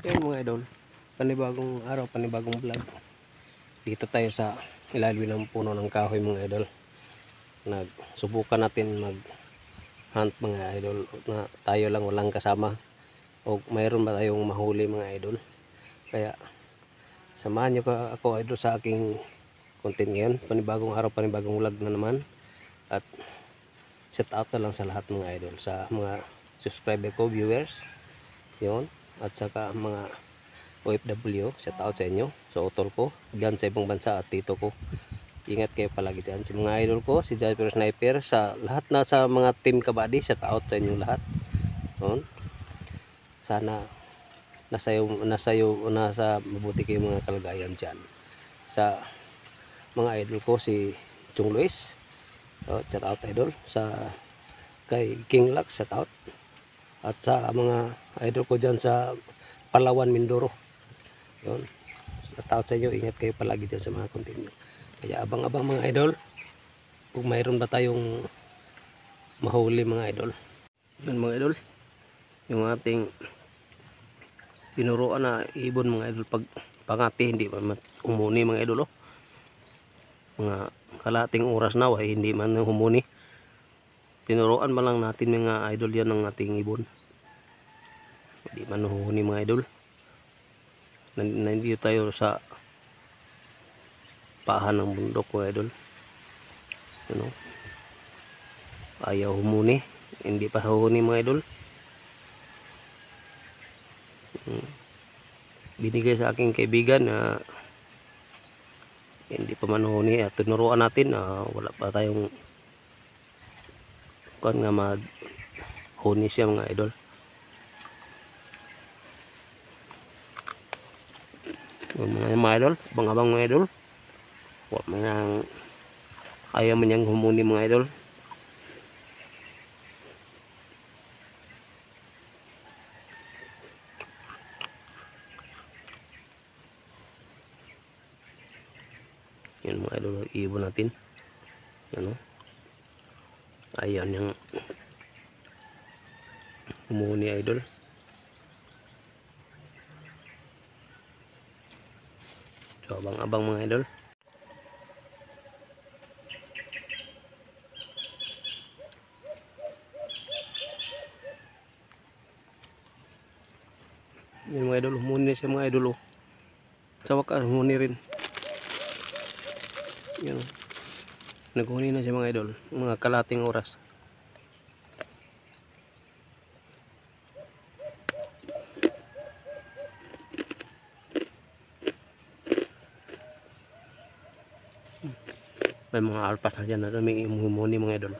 Ayun mga idol, panibagong araw, panibagong vlog. Dito tayo sa ilalim ng puno ng kahoy mga idol. Nagsubukan natin mag hunt mga idol na tayo lang, walang kasama. O mayroon ba tayong mahuli mga idol. Kaya samahan nyo ako idol sa aking content ngayon. Panibagong araw, panibagong vlog na naman. At shout out na lang sa lahat mga idol, sa mga subscriber ko, viewers. Yun. At saka mga OFW, shout out sa inyo, sa utol ko dyan sa ibang bansa at tito ko. Ingat kayo palagi dyan. Sa mga idol ko, si Jasper Sniper, sa lahat na sa mga team kabady, shout out sa inyo lahat. Yun. Sana nasa mabuti kayo mga kalagayan dyan. Sa mga idol ko, si Chong Luis, shout out idol. Sa kay King Lux, shout out. At sa mga idol ko dyan sa Palawan, Mindoro, yun, shout out sa inyo. Ingat kayo palagi dyan sa mga content nyo. Kaya abang-abang mga idol kung mayroon ba tayong mahuli mga idol. Yun mga idol, yung ating tinuruan na ibon mga idol, pag pangati hindi man umuni mga idol. Mga kalating oras na hindi man humuni. Tinuruan man lang natin mga idol yan ng ating ibon. Hindi man humuni mga idol. Nandito tayo sa pahan ng bundok mga idol. Ano? Ayaw humuni. Hindi pa humuni mga idol. Binigay sa aking kaibigan na hindi pa man humuni. At tinuruan natin wala pa tayong kung nga maghuni siya mga idol. Mga idol, abang-abang mga idol. Huwag man ayaw man niyang humuni mga idol. Yan mga idol, ibon natin. Yan o. Ayaw niyang humuni idol. So abang-abang mga idol. Yan mga idol, humuni siya mga idol. Sa wakas humuni rin. Yan. Naghuni na siya mga idol. Mga kalating oras. May mga alpas na dyan na may humuni mga idol.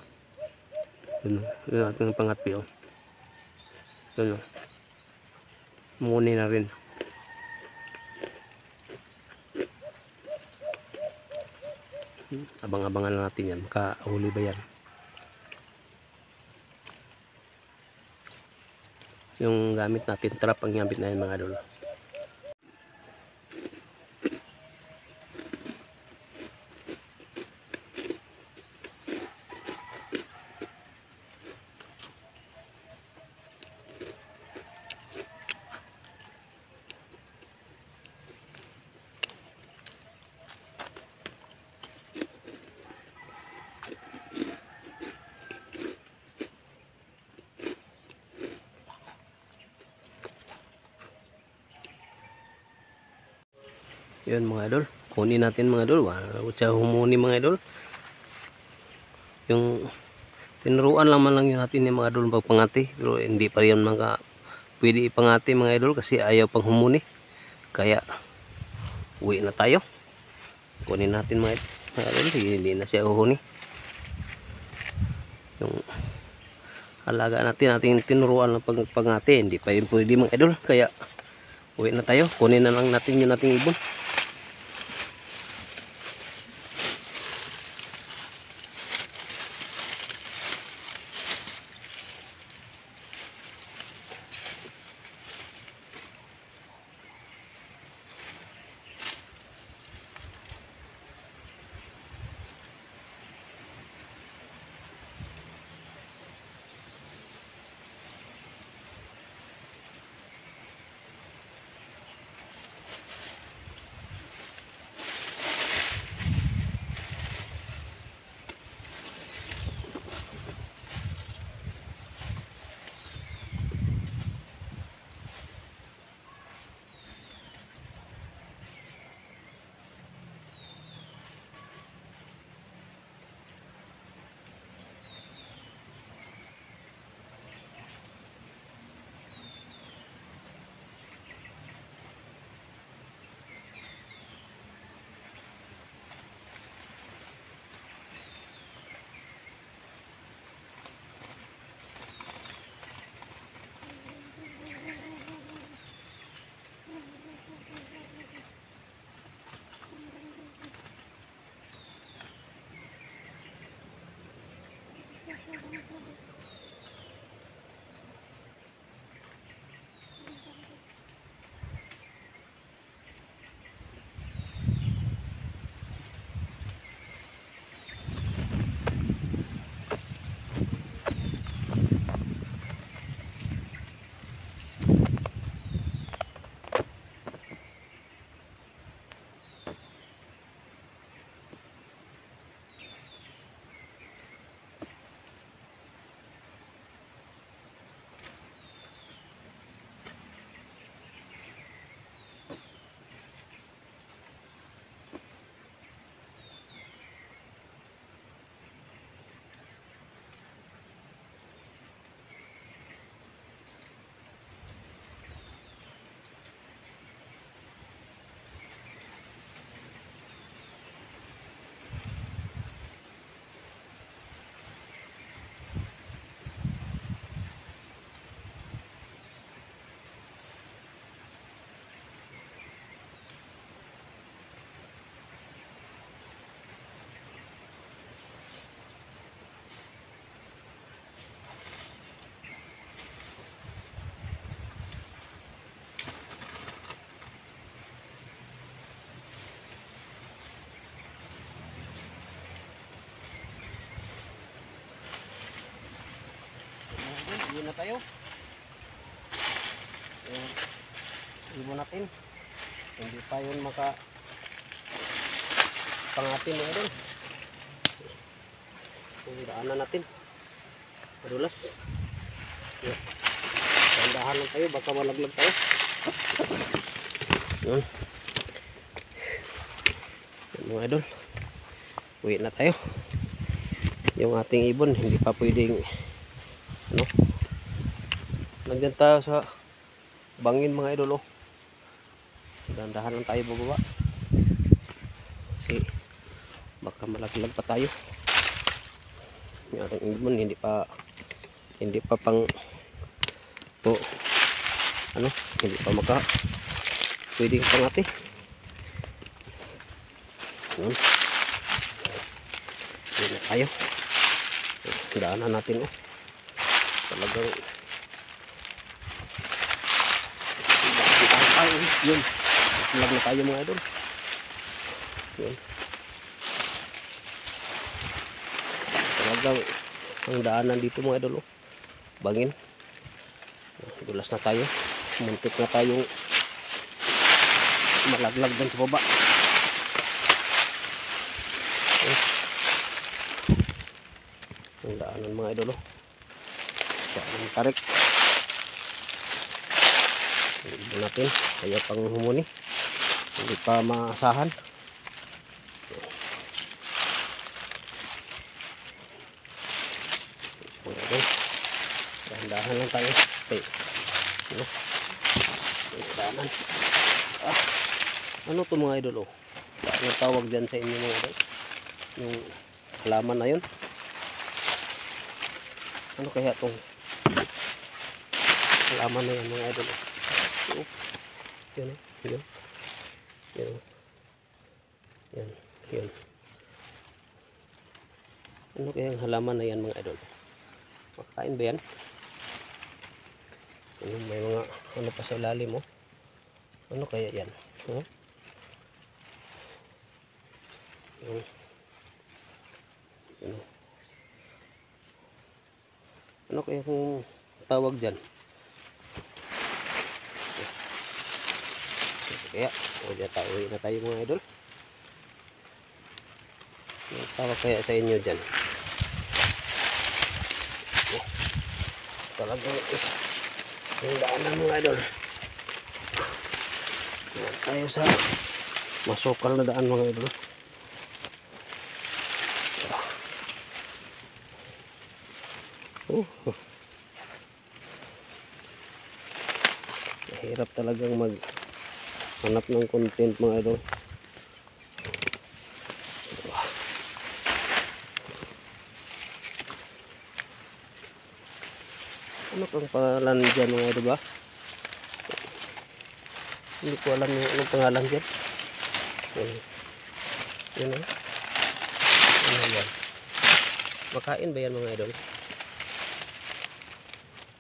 Yun ating pangatpi o. Yun o. Humuni na rin. Abang-abangan lang natin yan. Makahuli ba yan? Yung gamit natin, trap ang gamit na yan mga idol. Yun mga idol, kunin natin mga idol. Huwag siya humuni mga idol. Yung tinuruan lang yun natin yung mga idol pagpangati. Pero hindi pa rin mga pwede ipangati mga idol kasi ayaw pang humuni. Kaya uwi na tayo. Kunin natin mga idol. Hindi na siya uhuni. Yung alaga natin tinuruan lang pagpangati. Hindi pa rin pwede mga idol. Kaya uwi na tayo. Kunin na lang natin yung nating ibon. Hindi na tayo. Ibon natin. Hindi pa yun maka pangatin na rin. Daanan natin. Madulas. Tandahan lang tayo. Baka malaglag tayo. Yun. Yan mga idol. Uwi na tayo. Yung ating ibon hindi pa pwedeng nandyan tayo sa bangin mga idol. Dandahan lang tayo bababa kasi baka malaglag pa tayo. Yung ating ibon hindi pa pang hindi pa maka pwedeng pangati. Yun na tayo. Daanan natin talagang yun, lag na tayo mga idol. Yun, talagang ang daanan dito mga idol, bangin. Dulas na tayo, muntik na tayong malaglag din sa baba. Ang daanan mga idol, daanan tarik. Ibon natin kaya pang humuni, hindi pa maasahan. Dahan-dahan lang tayo. Okay. Dahanan. Ano to mga idol? Ano tawag dyan sa inyo mga idol? Yung halaman na yun. Ano kaya itong halaman na yan mga idol? Yun. Ano kaya ang halaman na yan mga idol? Makain ba yan? May mga ano pa sa ilalim mo. Ano kaya yan? Ano kaya kung tawag dyan? Kaya uwi na tayo mga idol. Ano tawag kaya sa inyo dyan? Talagang yung daanan mga idol. Tayo sa masukal na daan mga idol. Mahirap talagang maghanap ng content mga idol. Ano pang pangalan dyan mga idol ba? Hindi ko alam yung anong pangalan dyan. Yun. Ano yan? Makain ba yan mga idol?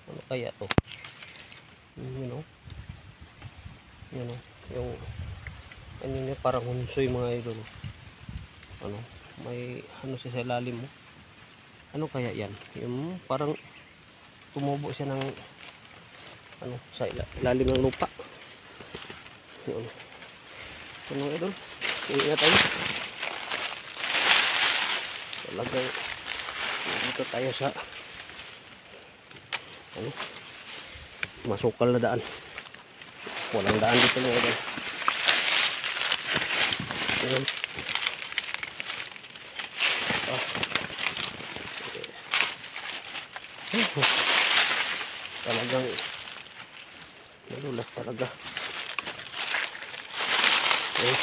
Ano kaya to? You know? Yung ano niya, parang hunsoy mga idol. Ano? May ano siya sa ilalim mo. Ano kaya yan? Yung parang tumubo siya ng ano sa ilalim ng lupa. Yun. Ano idol? Ingat tayo. Talagang dito tayo sa ano? Masukal na daan. Walang daan dito mga idol. Ayan. Talagang madulas talaga. Okay.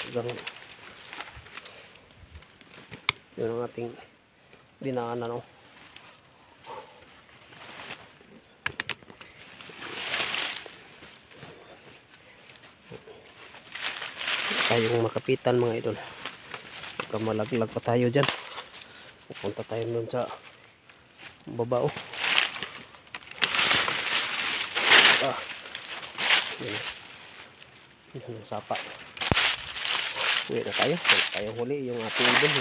Talagang yun ang ating dinaanan, no? Tayong makapitan mga idol. Baka malaglag pa tayo dyan. Pupunta tayo nun sa babao. Yun. Yun ang sapa. Uwi na tayo. Huwag tayong huli. Yung ating ibon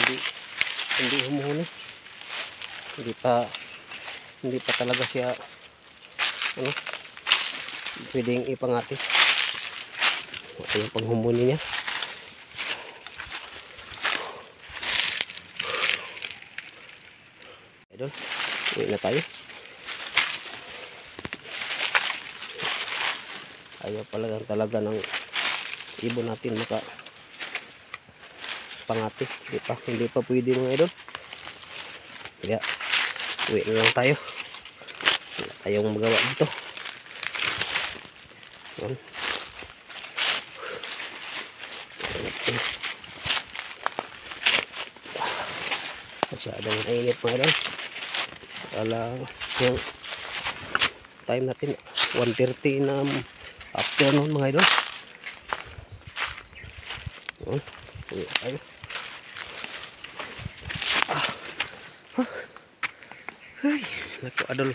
hindi humuhuli. Hindi pa talaga siya ano, pwedeng ipangati. Ito yung panghumuni niya. Idol, uwi na tayo. Ayaw talaga ng ibon natin maka pangati. Hindi pa pwede mga idol. Kaya uwi na lang tayo. Wala tayong magawa dito. Yan. Masyadong mainit mga idol. Wala yung time natin 1:30 na afternoon mga idol. Uwi tayo. Ay, naku idol.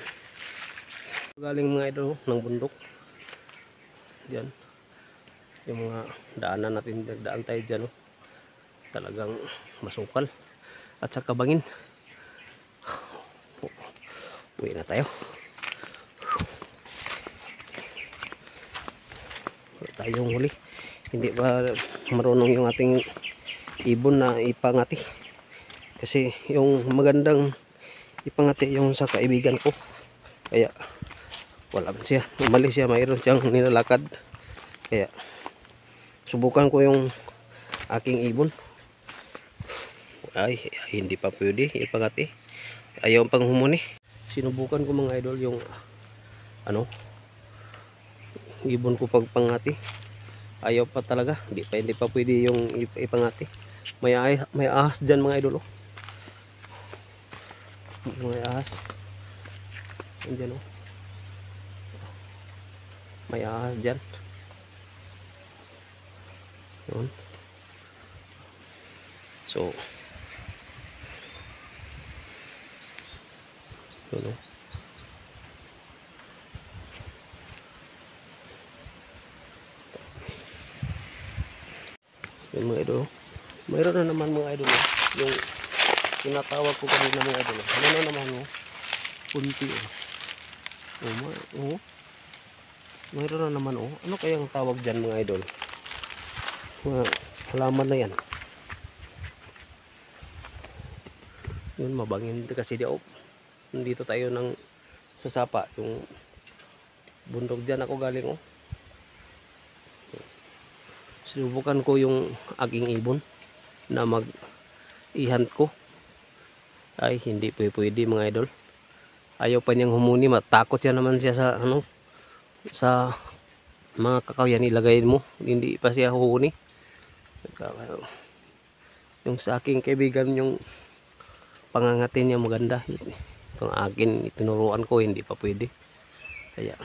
Galing mga idol ng bundok. Diyan. Yung mga daanan natin, daan tayo dyan. Talagang masukal. At sa kabangin. Uwi na tayo. Wala tayong huli. Hindi ba marunong yung ating ibon na ipangati. Kasi yung magandang ipangati yung sa kaibigan ko. Kaya wala man siya. Umalis siya. Mayroon siyang nilalakad. Kaya subukan ko yung aking ibon. Ay, hindi pa pwede ipangati. Ayaw pang humuni. Sinubukan ko mga idol yung ano, ibon ko pagpangati. Ayaw pa talaga. Hindi pa pwede yung ipangati. May ahas dyan mga idol. May ahas. Andyan oh. May ahas dyan. Yun. So yun oh. Yun mga idol. Mayroon na naman mga idol yung tinatawag ko kanina mga idol. Ano na naman punti mayroon na naman ano kaya ang tawag dyan mga idol? Mga halaman na yan. Yun, mabangin kasi nandito tayo ng sasapa yung bundok dyan ako galing sinubukan ko yung aking ibon na mag-ihunt ko. Ay hindi pwede mga idol. Ayaw pa niyang humuni. Matakot siya naman siya sa sa mga kakawayan ilagay mo. Hindi pa siya humuni. Yung sa aking kaibigan yung pangangatin niya maganda. Itong akin itinuruan ko hindi pa pwede. Kaya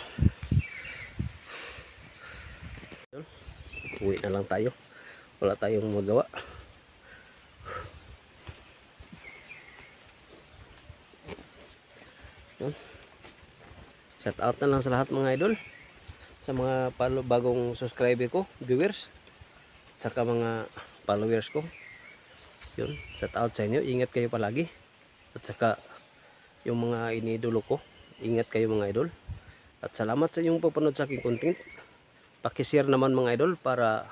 uwi na lang tayo. Wala tayong magawa. Yun. Shout out na lang sa lahat mga idol, sa mga bagong subscriber ko, viewers, at saka mga followers ko. Yun, shout out sa inyo, ingat kayo palagi. At saka yung mga inidolo ko, ingat kayo mga idol. At salamat sa inyong papanood sa aking content. Paki-share naman mga idol para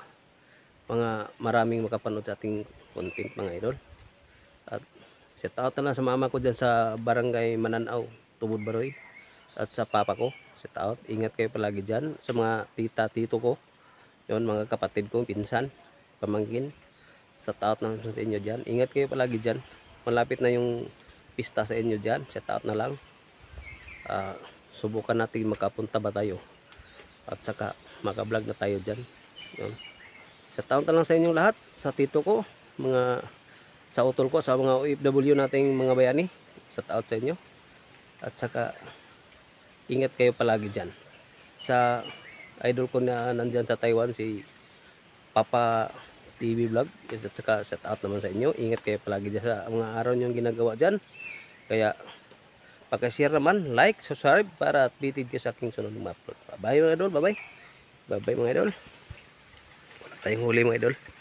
mga maraming makapanood sa ating content mga idol. At shout out na lang sa mama ko dyan sa barangay Mananaw, Tubod Baroy. At sa papa ko, shout out. Ingat kayo palagi dyan. Sa mga tita, tito ko, yun, mga kapatid ko, pinsan, pamangkin, shout out na sa inyo dyan. Ingat kayo palagi dyan. Malapit na yung pista sa inyo dyan. Shout out na lang. Subukan natin makapunta ba tayo. At saka makablog na tayo dyan. Yun. Shout out na lang sa inyong lahat. Sa tito ko, mga sa utol ko, sa mga OFW nating mga bayani. Shout out sa inyo. At saka ingat kayo palagi dyan. Sa idol ko na nandyan sa Taiwan, si Papa TV Vlog. At saka shout out naman sa inyo. Ingat kayo palagi dyan sa mga araw nyo ginagawa dyan. Kaya pag-share naman, like, subscribe para updated kayo sa aking sunod na upload. Bye mga idol, bye bye. Bye bye mga idol. Wala tayong huli mga idol.